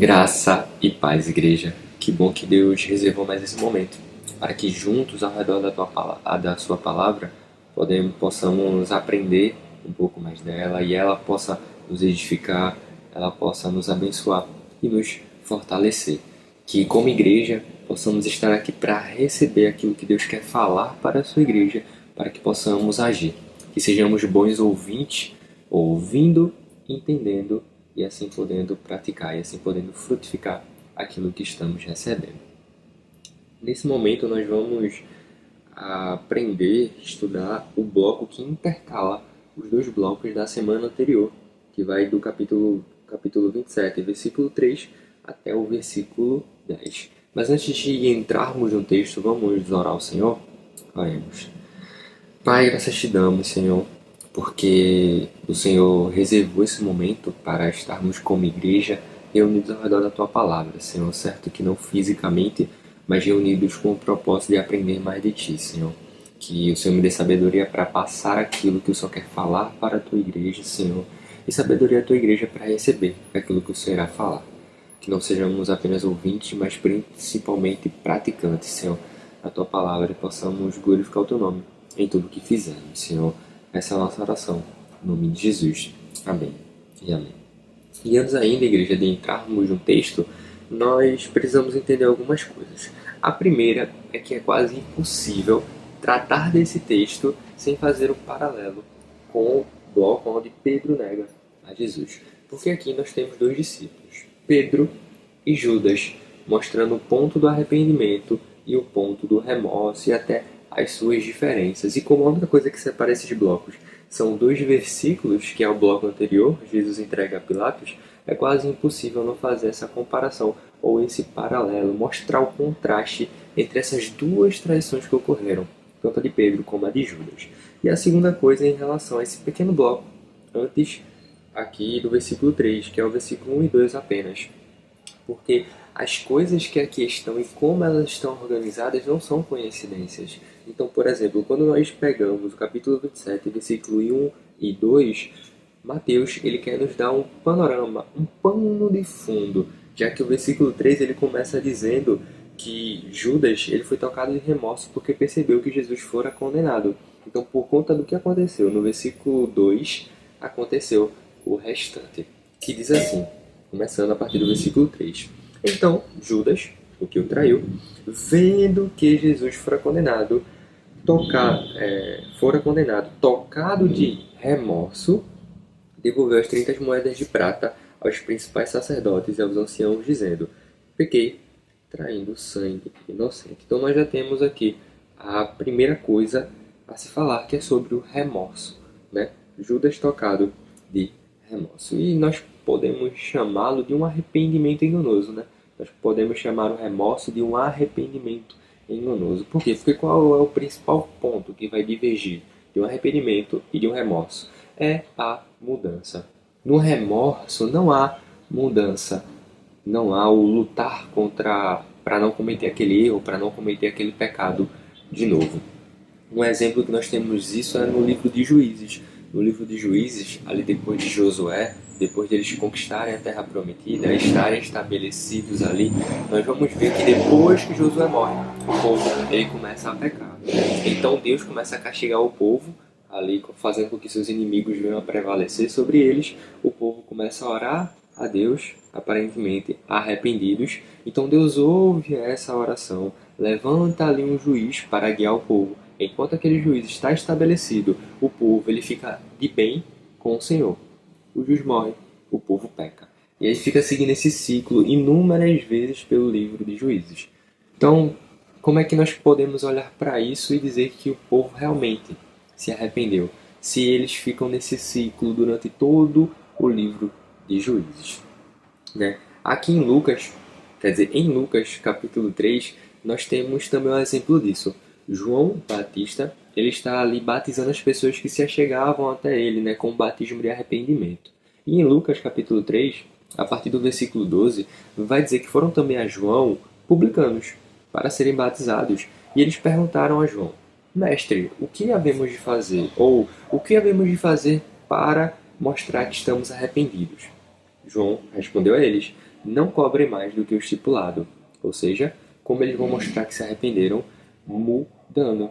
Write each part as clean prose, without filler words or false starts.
Graça e paz, igreja. Que bom que Deus reservou mais esse momento, para que juntos ao redor da sua palavra possamos aprender um pouco mais dela e ela possa nos edificar, ela possa nos abençoar e nos fortalecer. Que como igreja possamos estar aqui para receber aquilo que Deus quer falar para a sua igreja, para que possamos agir. Que sejamos bons ouvintes, ouvindo, entendendo e assim podendo praticar e assim podendo frutificar aquilo que estamos recebendo. Nesse momento nós vamos aprender, estudar o bloco que intercala os dois blocos da semana anterior, que vai do capítulo 27, versículo 3, até o versículo 10. Mas antes de entrarmos no texto, vamos orar ao Senhor? Oremos. Pai, graças te damos, Senhor, porque o Senhor reservou esse momento para estarmos como igreja reunidos ao redor da Tua Palavra, Senhor, certo que não fisicamente, mas reunidos com o propósito de aprender mais de Ti, Senhor. Que o Senhor me dê sabedoria para passar aquilo que o Senhor quer falar para a Tua igreja, Senhor, e sabedoria da Tua igreja para receber aquilo que o Senhor irá falar. Que não sejamos apenas ouvintes, mas principalmente praticantes, Senhor, da Tua Palavra e possamos glorificar o Teu nome em tudo o que fizermos, Senhor. Essa é a nossa oração. Em nome de Jesus. Amém e amém. E antes ainda, igreja, de entrarmos no texto, nós precisamos entender algumas coisas. A primeira é que é quase impossível tratar desse texto sem fazer um paralelo com o bloco onde Pedro nega a Jesus. Porque aqui nós temos dois discípulos, Pedro e Judas, mostrando o ponto do arrependimento e o ponto do remorso e até as suas diferenças. E como a única coisa que separa esses blocos são dois versículos, que é o bloco anterior, Jesus entrega a Pilatos, é quase impossível não fazer essa comparação ou esse paralelo, mostrar o contraste entre essas duas traições que ocorreram, tanto a de Pedro como a de Judas. E a segunda coisa em relação a esse pequeno bloco, antes aqui do versículo 3, que é o versículo 1 e 2 apenas. Porque as coisas que aqui estão e como elas estão organizadas não são coincidências. Então, por exemplo, quando nós pegamos o capítulo 27, versículo 1 e 2, Mateus ele quer nos dar um panorama, um pano de fundo, já que o versículo 3 ele começa dizendo que Judas ele foi tocado de remorso porque percebeu que Jesus fora condenado. Então, por conta do que aconteceu no versículo 2, aconteceu o restante, que diz assim, começando a partir do versículo 3. Então, Judas, o que o traiu, vendo que Jesus fora condenado, tocado de remorso, devolveu as 30 moedas de prata aos principais sacerdotes e aos anciãos, dizendo: pequei, traindo sangue inocente. Então nós já temos aqui a primeira coisa a se falar, que é sobre o remorso, né? Judas tocado de remorso. E nós podemos chamá-lo de um arrependimento enganoso, né? Nós podemos chamar o remorso de um arrependimento enganoso. Por quê? Porque qual é o principal ponto que vai divergir de um arrependimento e de um remorso? É a mudança. No remorso não há mudança, não há o lutar para não cometer aquele erro, para não cometer aquele pecado de novo. Um exemplo que nós temos isso é no livro de Juízes. No livro de Juízes, ali depois de Josué, depois de eles conquistarem a terra prometida, estarem estabelecidos ali, nós vamos ver que depois que Josué morre, o povo ele começa a pecar. Então Deus começa a castigar o povo, ali fazendo com que seus inimigos venham a prevalecer sobre eles. O povo começa a orar a Deus, aparentemente arrependidos. Então Deus ouve essa oração, levanta ali um juiz para guiar o povo. Enquanto aquele juiz está estabelecido, o povo ele fica de bem com o Senhor. O juiz morre, o povo peca. E aí fica seguindo esse ciclo inúmeras vezes pelo livro de Juízes. Então, como é que nós podemos olhar para isso e dizer que o povo realmente se arrependeu? Se eles ficam nesse ciclo durante todo o livro de Juízes, né? Aqui em Lucas capítulo 3, nós temos também um exemplo disso. João Batista, ele está ali batizando as pessoas que se achegavam até ele, né, com o batismo de arrependimento. E em Lucas capítulo 3, a partir do versículo 12, vai dizer que foram também a João publicanos para serem batizados. E eles perguntaram a João: Mestre, o que havemos de fazer? Ou o que havemos de fazer para mostrar que estamos arrependidos? João respondeu a eles: não cobrem mais do que o estipulado. Ou seja, como eles vão mostrar que se arrependeram? Mudando.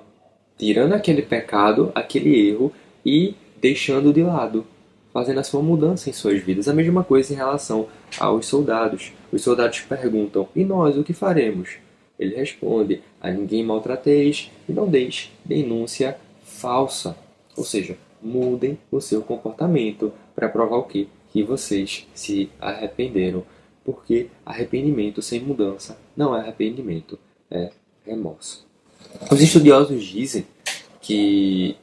Tirando aquele pecado, aquele erro e deixando de lado, fazendo a sua mudança em suas vidas. A mesma coisa em relação aos soldados. Os soldados perguntam: e nós, o que faremos? Ele responde: a ninguém maltrateis e não deis denúncia falsa. Ou seja, mudem o seu comportamento para provar o quê? Que vocês se arrependeram. Porque arrependimento sem mudança não é arrependimento, é remorso. Os estudiosos dizem que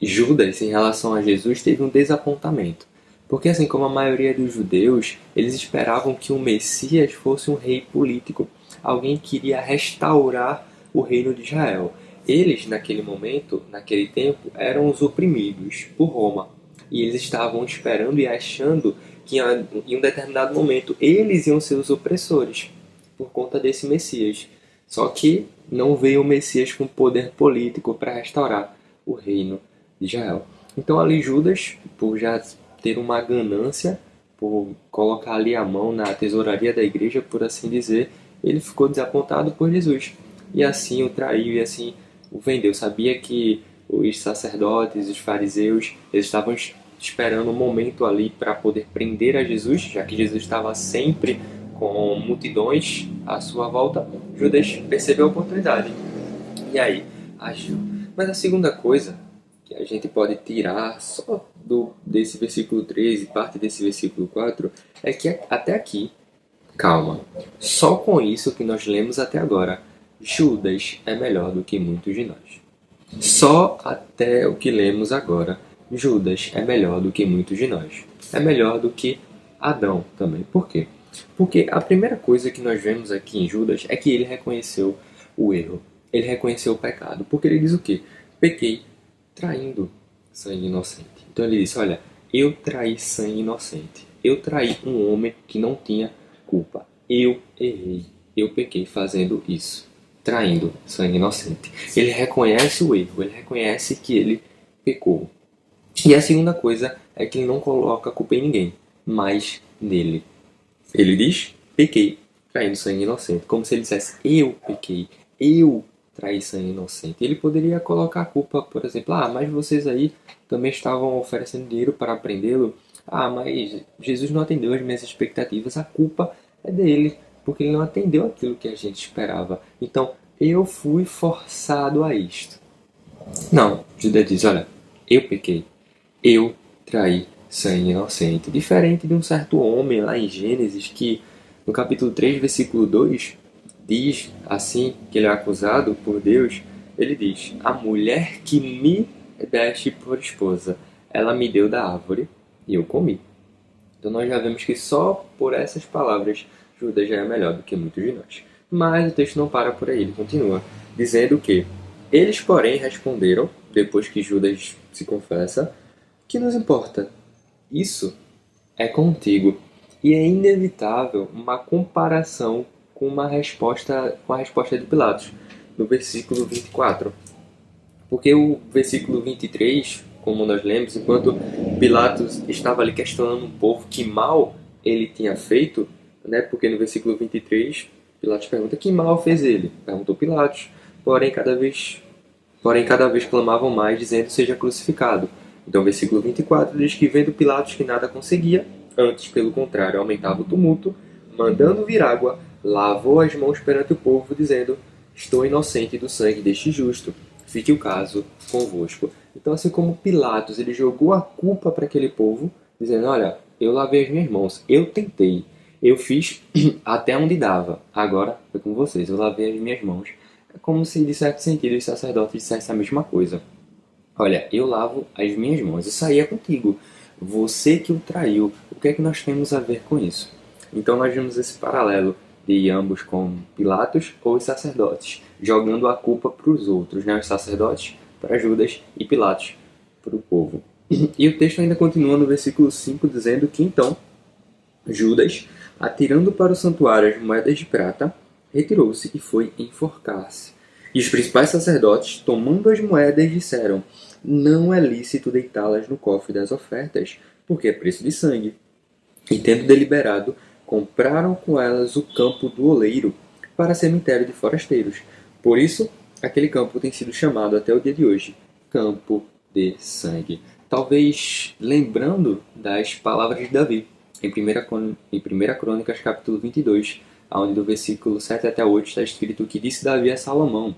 Judas, em relação a Jesus, teve um desapontamento. Porque, assim como a maioria dos judeus, eles esperavam que o Messias fosse um rei político, alguém que iria restaurar o reino de Israel. Eles, naquele momento, naquele tempo, eram os oprimidos por Roma. E eles estavam esperando e achando que em um determinado momento eles iam ser os opressores por conta desse Messias. Só que não veio o Messias com poder político para restaurar o reino de Israel. Então ali Judas, por já ter uma ganância, por colocar ali a mão na tesouraria da igreja, por assim dizer, ele ficou desapontado por Jesus. E assim o traiu e assim o vendeu. Sabia que os sacerdotes, os fariseus, eles estavam esperando um momento ali para poder prender a Jesus, já que Jesus estava sempre com multidões à sua volta. Judas percebeu a oportunidade e aí agiu. Mas a segunda coisa que a gente pode tirar só desse versículo 3 e parte desse versículo 4 é que até aqui, calma, só com isso que nós lemos até agora, Judas é melhor do que muitos de nós. Só até o que lemos agora, Judas é melhor do que muitos de nós. É melhor do que Adão também. Por quê? Porque a primeira coisa que nós vemos aqui em Judas é que ele reconheceu o erro. Ele reconheceu o pecado. Porque ele diz o quê? Pequei traindo sangue inocente. Então ele disse: olha, eu traí sangue inocente. Eu traí um homem que não tinha culpa. Eu errei. Eu pequei fazendo isso. Traindo sangue inocente. Ele reconhece o erro. Ele reconhece que ele pecou. E a segunda coisa é que ele não coloca a culpa em ninguém, mas nele. Ele diz: pequei, traindo sangue inocente. Como se ele dissesse: eu pequei, eu traí sangue inocente. Ele poderia colocar a culpa, por exemplo: mas vocês aí também estavam oferecendo dinheiro para prendê-lo. Mas Jesus não atendeu às minhas expectativas. A culpa é dele, porque ele não atendeu aquilo que a gente esperava. Então, eu fui forçado a isto. Não, Judas diz: olha, eu pequei. Eu traí sangue inocente. Diferente de um certo homem lá em Gênesis, que no capítulo 3, versículo 2, diz assim que ele é acusado por Deus. Ele diz: a mulher que me deste por esposa, ela me deu da árvore e eu comi. Então nós já vemos que só por essas palavras Judas já é melhor do que muitos de nós. Mas o texto não para por aí, ele continua dizendo que eles, porém, responderam, depois que Judas se confessa: que nos importa? Isso é contigo. E é inevitável uma comparação com a resposta de Pilatos, no versículo 24. Porque o versículo 23, como nós lemos, enquanto Pilatos estava ali questionando o povo que mal ele tinha feito, né? Porque no versículo 23, Pilatos pergunta: que mal fez ele? Perguntou Pilatos. Porém, cada vez clamavam mais, dizendo: seja crucificado. Então, o versículo 24 diz que, vendo Pilatos que nada conseguia, antes, pelo contrário, aumentava o tumulto, mandando vir água, lavou as mãos perante o povo, dizendo: estou inocente do sangue deste justo, fique o caso convosco. Então, assim como Pilatos, ele jogou a culpa para aquele povo, dizendo: olha, eu lavei as minhas mãos, eu tentei, eu fiz até onde dava, agora foi com vocês, eu lavei as minhas mãos. É como se, de certo sentido, os sacerdotes dissessem a mesma coisa. Olha, eu lavo as minhas mãos, isso aí é contigo. Você que o traiu. O que é que nós temos a ver com isso? Então nós vemos esse paralelo de ambos com Pilatos ou os sacerdotes, jogando a culpa para os outros, né? Os sacerdotes para Judas e Pilatos para o povo. E o texto ainda continua no versículo 5, dizendo que então Judas, atirando para o santuário as moedas de prata, retirou-se e foi enforcar-se. E os principais sacerdotes, tomando as moedas, disseram: não é lícito deitá-las no cofre das ofertas, porque é preço de sangue. E tendo deliberado, compraram com elas o campo do oleiro para cemitério de forasteiros. Por isso, aquele campo tem sido chamado até o dia de hoje Campo de Sangue. Talvez lembrando das palavras de Davi, em 1 Crônicas, capítulo 22, onde do versículo 7 até 8 está escrito que disse Davi a Salomão: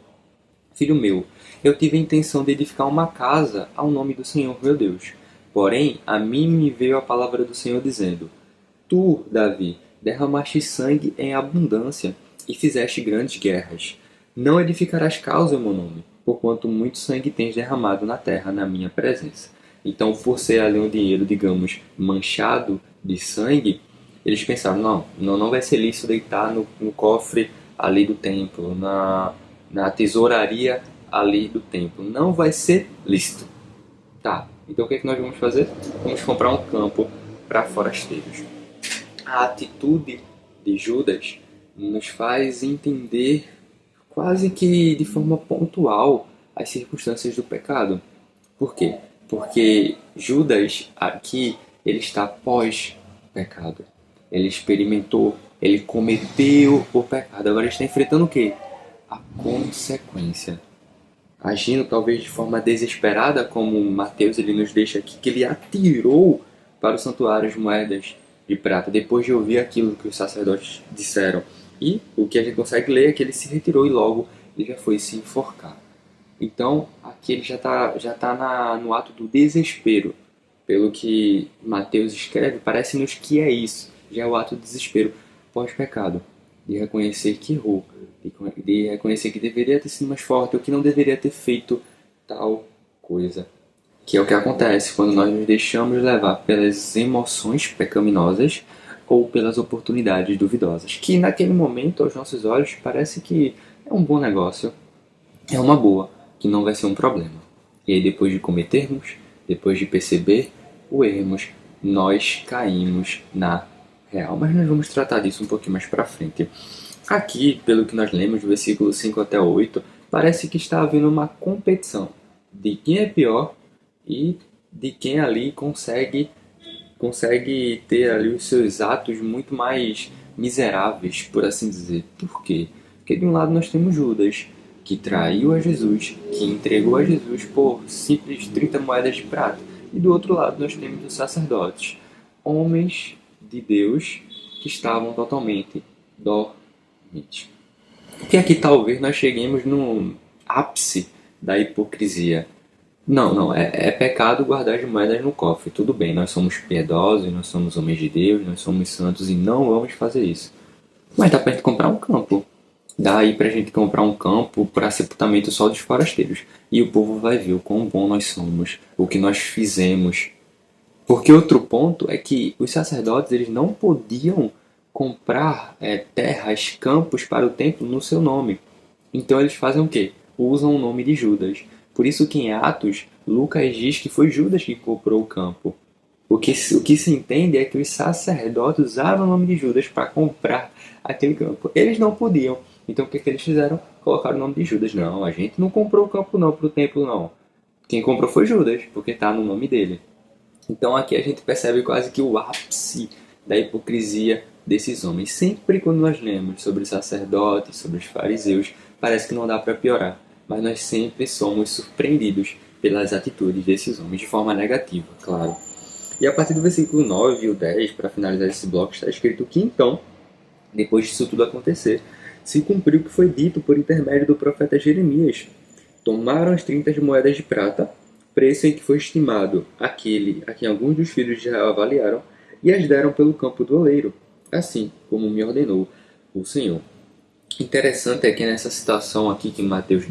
Filho meu, eu tive a intenção de edificar uma casa ao nome do Senhor meu Deus. Porém, a mim me veio a palavra do Senhor dizendo: Tu, Davi, derramaste sangue em abundância e fizeste grandes guerras. Não edificarás casa em meu nome, porquanto muito sangue tens derramado na terra na minha presença. Então, por ser ali um dinheiro, digamos, manchado de sangue, eles pensaram, não vai ser lícito deitar no cofre ali do templo, na tesouraria ali do templo. Não vai ser lícito. Tá, então o que é que nós vamos fazer? Vamos comprar um campo para forasteiros. A atitude de Judas nos faz entender quase que de forma pontual as circunstâncias do pecado. Por quê? Porque Judas aqui ele está pós-pecado. Ele experimentou, ele cometeu o pecado. Agora ele está enfrentando o quê? A consequência. Agindo talvez de forma desesperada, como Mateus ele nos deixa aqui, que ele atirou para o santuário as moedas de prata, depois de ouvir aquilo que os sacerdotes disseram. E o que a gente consegue ler é que ele se retirou e logo ele já foi se enforcar. Então, aqui ele já tá no ato do desespero. Pelo que Mateus escreve, parece-nos que é isso. Já é o ato do desespero pós-pecado. De reconhecer que errou. De reconhecer que deveria ter sido mais forte ou que não deveria ter feito tal coisa. Que é o que acontece quando nós nos deixamos levar pelas emoções pecaminosas ou pelas oportunidades duvidosas. Que naquele momento, aos nossos olhos, parece que é um bom negócio. É uma boa, que não vai ser um problema. E aí depois de cometermos, depois de perceber o erros, nós caímos na real. Mas nós vamos tratar disso um pouquinho mais para frente. Aqui, pelo que nós lemos, do versículo 5 até 8, parece que está havendo uma competição de quem é pior e de quem ali consegue ter ali os seus atos muito mais miseráveis, por assim dizer. Por quê? Porque de um lado nós temos Judas, que traiu a Jesus, que entregou a Jesus por simples 30 moedas de prata. E do outro lado nós temos os sacerdotes, homens de Deus que estavam totalmente dormentes. Porque aqui talvez nós cheguemos no ápice da hipocrisia. Não, é pecado guardar as moedas no cofre. Tudo bem, nós somos piedosos, nós somos homens de Deus, nós somos santos e não vamos fazer isso. Mas dá pra gente comprar um campo. Dá aí pra gente comprar um campo para sepultamento só dos forasteiros. E o povo vai ver o quão bom nós somos, o que nós fizemos. Porque outro ponto é que os sacerdotes eles não podiam comprar terras, campos para o templo no seu nome. Então eles fazem o quê? Usam o nome de Judas. Por isso que em Atos, Lucas diz que foi Judas que comprou o campo. O que se entende é que os sacerdotes usaram o nome de Judas para comprar aquele campo. Eles não podiam. Então o que eles fizeram? Colocaram o nome de Judas. Não, a gente não comprou o campo não para o templo não. Quem comprou foi Judas, porque está no nome dele. Então aqui a gente percebe quase que o ápice da hipocrisia desses homens. Sempre quando nós lemos sobre os sacerdotes, sobre os fariseus, parece que não dá para piorar. Mas nós sempre somos surpreendidos pelas atitudes desses homens, de forma negativa, claro. E a partir do versículo 9 e o 10, para finalizar esse bloco, está escrito que então, depois disso tudo acontecer, se cumpriu o que foi dito por intermédio do profeta Jeremias. Tomaram as 30 moedas de prata, preço em que foi estimado aquele a quem alguns dos filhos de Israel avaliaram, e as deram pelo campo do oleiro, assim como me ordenou o Senhor. Interessante é que nessa citação aqui que Mateus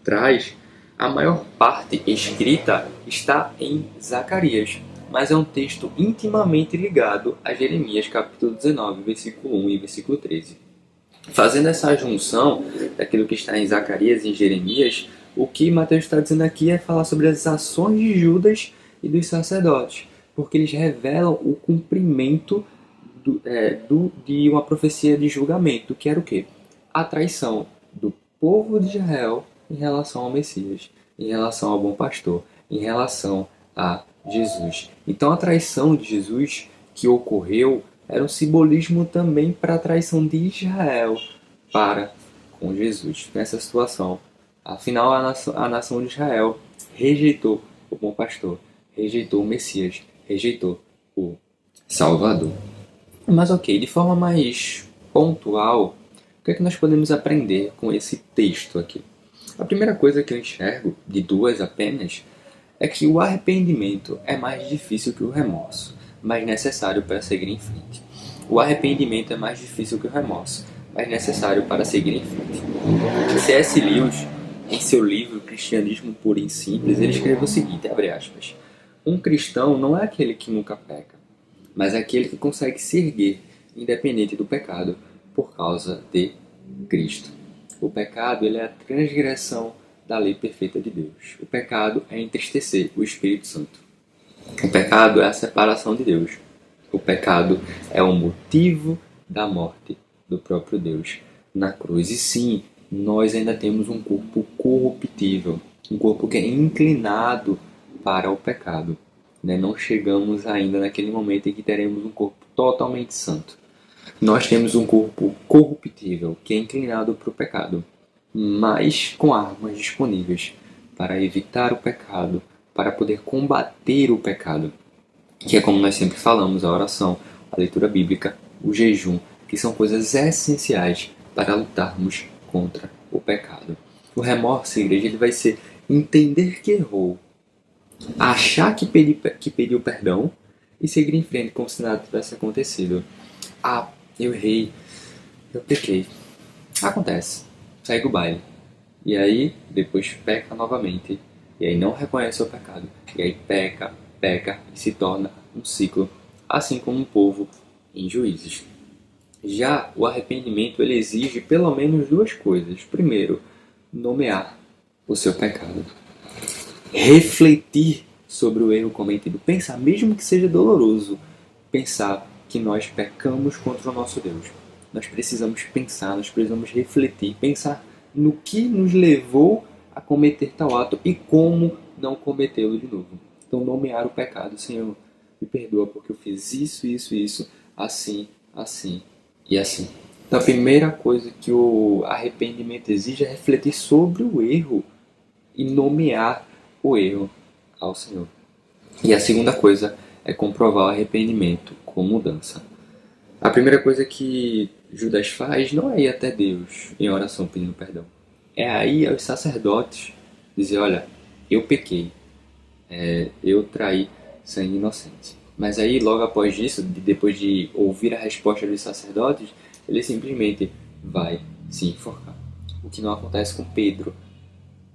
traz, a maior parte escrita está em Zacarias, mas é um texto intimamente ligado a Jeremias capítulo 19, versículo 1 e versículo 13. Fazendo essa junção daquilo que está em Zacarias e em Jeremias, o que Mateus está dizendo aqui é falar sobre as ações de Judas e dos sacerdotes, porque eles revelam o cumprimento de uma profecia de julgamento, que era o quê? A traição do povo de Israel em relação ao Messias, em relação ao bom pastor, em relação a Jesus. Então a traição de Jesus que ocorreu era um simbolismo também para a traição de Israel para com Jesus nessa situação. Afinal, a nação de Israel rejeitou o bom pastor, rejeitou o Messias, rejeitou o Salvador. Mas ok, de forma mais pontual, o que é que nós podemos aprender com esse texto aqui? A primeira coisa que eu enxergo, de duas apenas, é que o arrependimento é mais difícil que o remorso, mas necessário para seguir em frente. O arrependimento é mais difícil que o remorso, mas necessário para seguir em frente. C.S. Lewis, em seu livro Cristianismo Puro e Simples, ele escreveu o seguinte, abre aspas, um cristão não é aquele que nunca peca, mas é aquele que consegue se erguer, independente do pecado, por causa de Cristo. O pecado ele é a transgressão da lei perfeita de Deus. O pecado é entristecer o Espírito Santo. O pecado é a separação de Deus. O pecado é o motivo da morte do próprio Deus na cruz. E sim, nós ainda temos um corpo corruptível, um corpo que é inclinado para o pecado. Não chegamos ainda naquele momento em que teremos um corpo totalmente santo. Nós temos um corpo corruptível, que é inclinado para o pecado, mas com armas disponíveis para evitar o pecado, para poder combater o pecado, que é como nós sempre falamos, a oração, a leitura bíblica, o jejum, que são coisas essenciais para lutarmos contra o pecado. O remorso, igreja, ele vai ser entender que errou, achar que pediu perdão e seguir em frente como se nada tivesse acontecido. Ah, eu errei, eu pequei. Acontece, segue o baile. E aí, depois peca novamente. E aí não reconhece o pecado. E aí peca, peca e se torna um ciclo. Assim como um povo em Juízes. Já o arrependimento ele exige pelo menos duas coisas. Primeiro, nomear o seu pecado. Refletir sobre o erro cometido. Pensar, mesmo que seja doloroso, pensar que nós pecamos contra o nosso Deus. Nós precisamos pensar, nós precisamos refletir, pensar no que nos levou a cometer tal ato e como não cometê-lo de novo. Então, nomear o pecado. Senhor, me perdoa porque eu fiz isso, isso, isso, assim, assim e assim. Então, a primeira coisa que o arrependimento exige é refletir sobre o erro e nomear o erro ao Senhor. E a segunda coisa é comprovar o arrependimento com mudança. A primeira coisa que Judas faz não é ir até Deus em oração pedindo perdão. É ir aos sacerdotes dizer, olha, eu pequei, eu traí sangue inocente. Mas aí, logo após isso, depois de ouvir a resposta dos sacerdotes, ele simplesmente vai se enforcar. O que não acontece com Pedro.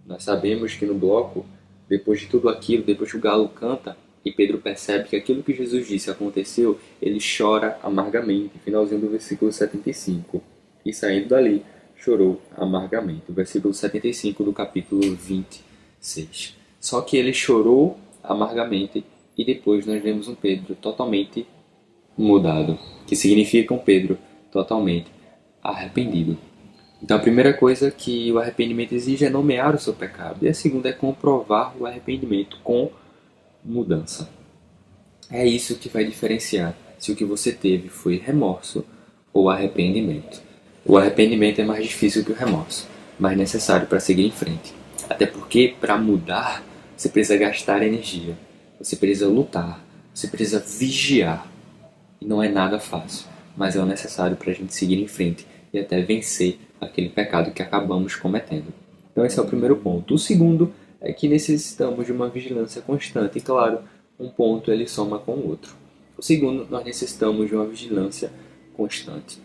Nós sabemos que no bloco, depois de tudo aquilo, depois que o galo canta, e Pedro percebe que aquilo que Jesus disse aconteceu, ele chora amargamente, finalzinho do versículo 75. E saindo dali, chorou amargamente. O versículo 75 do capítulo 26. Só que ele chorou amargamente e depois nós vemos um Pedro totalmente mudado, que significa um Pedro totalmente arrependido. Então a primeira coisa que o arrependimento exige é nomear o seu pecado. E a segunda é comprovar o arrependimento com mudança. É isso que vai diferenciar se o que você teve foi remorso ou arrependimento. O arrependimento é mais difícil que o remorso, mas necessário para seguir em frente. Até porque, para mudar, você precisa gastar energia, você precisa lutar, você precisa vigiar. E não é nada fácil, mas é o necessário para a gente seguir em frente e até vencer aquele pecado que acabamos cometendo. Então esse é o primeiro ponto. O segundo é que necessitamos de uma vigilância constante. E claro, um ponto ele soma com o outro. O segundo, nós necessitamos de uma vigilância constante.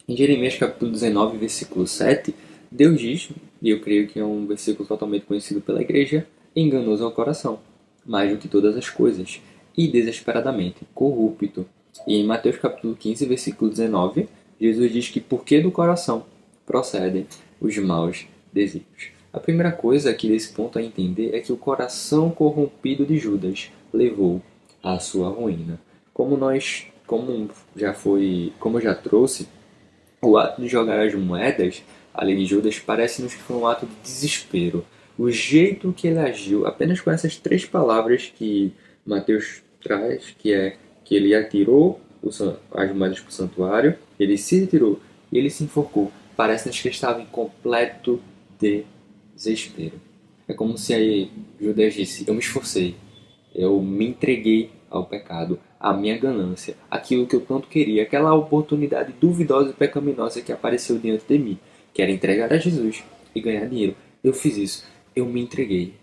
Em Jeremias capítulo 19, versículo 7, Deus diz, e eu creio que é um versículo totalmente conhecido pela igreja, enganoso é o coração, mais do que todas as coisas, e desesperadamente corrupto. E em Mateus capítulo 15, versículo 19, Jesus diz que porque do coração procedem os maus desígnios. A primeira coisa aqui desse ponto a entender é que o coração corrompido de Judas levou à sua ruína. Como eu já trouxe, o ato de jogar as moedas ali de Judas parece-nos que foi um ato de desespero. O jeito que ele agiu, apenas com essas três palavras que Mateus traz, que é que ele atirou as moedas para o santuário, ele se retirou e ele se enforcou. Parece-nos que estava em completo desespero. É como se aí Judas disse: eu me esforcei, eu me entreguei ao pecado, à minha ganância, aquilo que eu tanto queria, aquela oportunidade duvidosa e pecaminosa que apareceu diante de mim, que era entregar a Jesus e ganhar dinheiro. Eu fiz isso, eu me entreguei.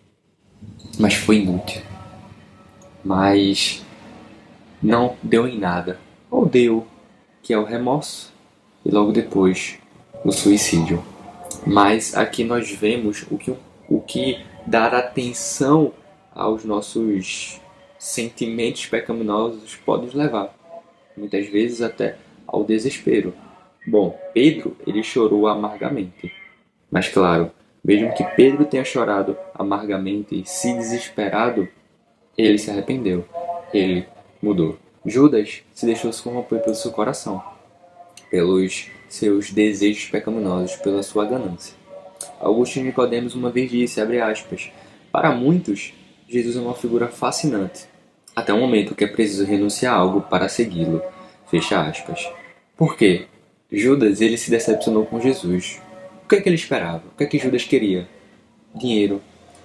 Mas foi inútil. Mas não deu em nada. Ou deu, que é o remorso, e logo depois o suicídio. Mas aqui nós vemos o que dar atenção aos nossos sentimentos pecaminosos pode nos levar, muitas vezes até ao desespero. Bom, Pedro, ele chorou amargamente. Mas claro, mesmo que Pedro tenha chorado amargamente e se desesperado, ele se arrependeu. Ele mudou. Judas se deixou se corromper pelo seu coração, pelos seus desejos pecaminosos, pela sua ganância. Augusto Nicodemos uma vez disse, abre aspas, para muitos, Jesus é uma figura fascinante, até o momento que é preciso renunciar a algo para segui-lo. Fecha aspas. Por quê? Judas ele se decepcionou com Jesus. O que é que ele esperava? O que é que Judas queria? Dinheiro,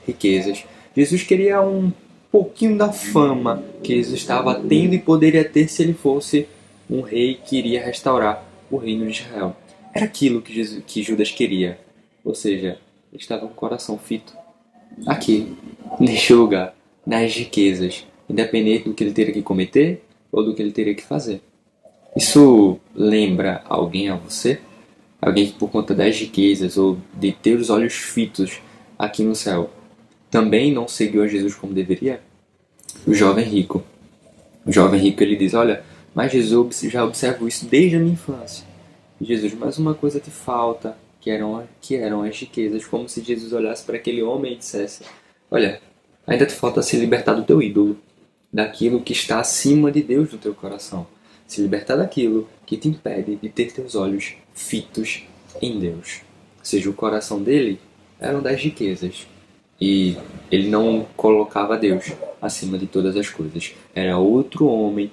riquezas. Jesus queria um pouquinho da fama que Jesus estava tendo e poderia ter se ele fosse um rei que iria restaurar o reino de Israel. Era aquilo que Judas queria. Ou seja, ele estava com o coração fito aqui, neste lugar, nas riquezas, independente do que ele teria que cometer ou do que ele teria que fazer. Isso lembra alguém a você? Alguém que por conta das riquezas ou de ter os olhos fitos aqui no céu, também não seguiu a Jesus como deveria? O jovem rico. O jovem rico ele diz, olha, mas Jesus, já observo isso desde a minha infância. Jesus, mas uma coisa te falta, que eram as riquezas, como se Jesus olhasse para aquele homem e dissesse, olha, ainda te falta se libertar do teu ídolo, daquilo que está acima de Deus no teu coração. Se libertar daquilo que te impede de ter teus olhos fitos em Deus. Ou seja, o coração dele eram das riquezas. E ele não colocava Deus acima de todas as coisas. Era outro homem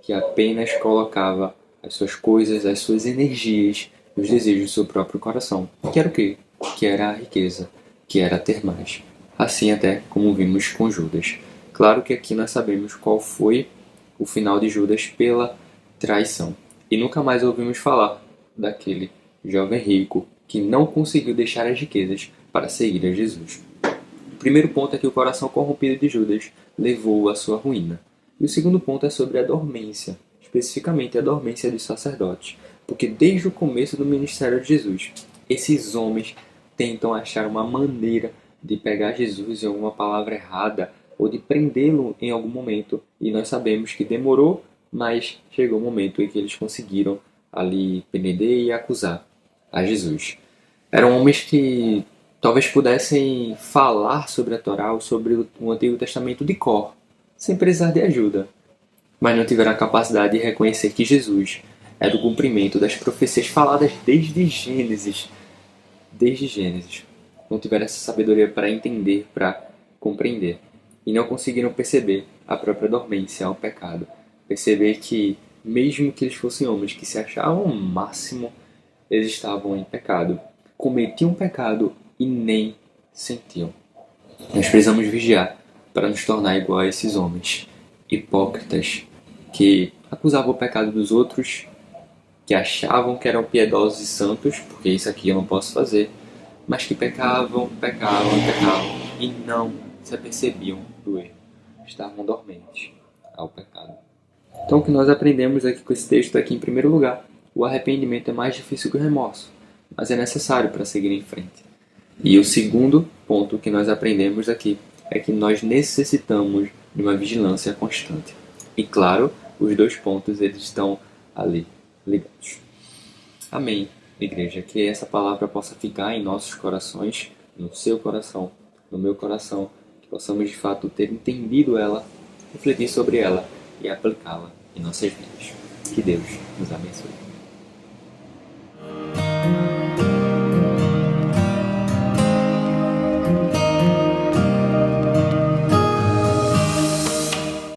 que apenas colocava as suas coisas, as suas energias, os desejos do seu próprio coração. Que era o quê? Que era a riqueza, que era ter mais. Assim até como vimos com Judas. Claro que aqui nós sabemos qual foi o final de Judas pela traição. E nunca mais ouvimos falar daquele jovem rico que não conseguiu deixar as riquezas para seguir a Jesus. O primeiro ponto é que o coração corrompido de Judas levou à sua ruína. E o segundo ponto é sobre a dormência, especificamente a dormência dos sacerdotes. Porque desde o começo do ministério de Jesus, esses homens tentam achar uma maneira de pegar Jesus em alguma palavra errada ou de prendê-lo em algum momento. E nós sabemos que demorou, mas chegou o momento em que eles conseguiram ali prender e acusar a Jesus. Eram homens que talvez pudessem falar sobre a Torá ou sobre o Antigo Testamento de cor, sem precisar de ajuda, mas não tiveram a capacidade de reconhecer que Jesus é do cumprimento das profecias faladas desde Gênesis. Desde Gênesis. Não tiveram essa sabedoria para entender, para compreender. E não conseguiram perceber a própria dormência ao pecado. Perceber que, mesmo que eles fossem homens que se achavam o máximo, eles estavam em pecado. Cometiam pecado e nem sentiam. Nós precisamos vigiar para nos tornar igual a esses homens hipócritas que acusavam o pecado dos outros, que achavam que eram piedosos e santos, porque isso aqui eu não posso fazer, mas que pecavam e não se apercebiam do erro. Estavam dormentes ao pecado. Então o que nós aprendemos aqui com esse texto é que, em primeiro lugar, o arrependimento é mais difícil que o remorso, mas é necessário para seguir em frente. E o segundo ponto que nós aprendemos aqui é que nós necessitamos de uma vigilância constante. E claro, os dois pontos eles estão ali ligados. Amém, igreja, que essa palavra possa ficar em nossos corações, no seu coração, no meu coração, que possamos de fato ter entendido ela, refletir sobre ela e aplicá-la em nossas vidas. Que Deus nos abençoe.